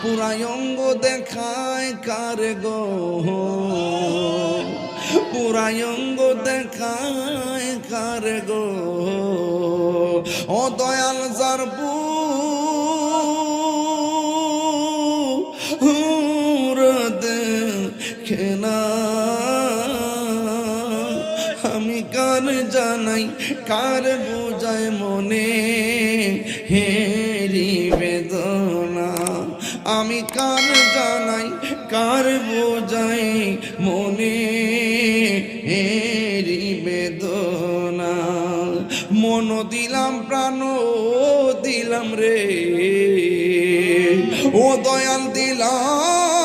পুরাই অঙ্গ দেখায় কার গো, পুরাই অঙ্গ দেখায় কার গো, ও দয়াল যার দেখে না, আমি কার জানাই কার বুঝায় মনে হেরি বেদনা, আমি কার জানাই কার বুঝাই মনে হেরি বেদনা, মন দিলাম প্রাণ দিলাম রে, ও দয়াল দিলাম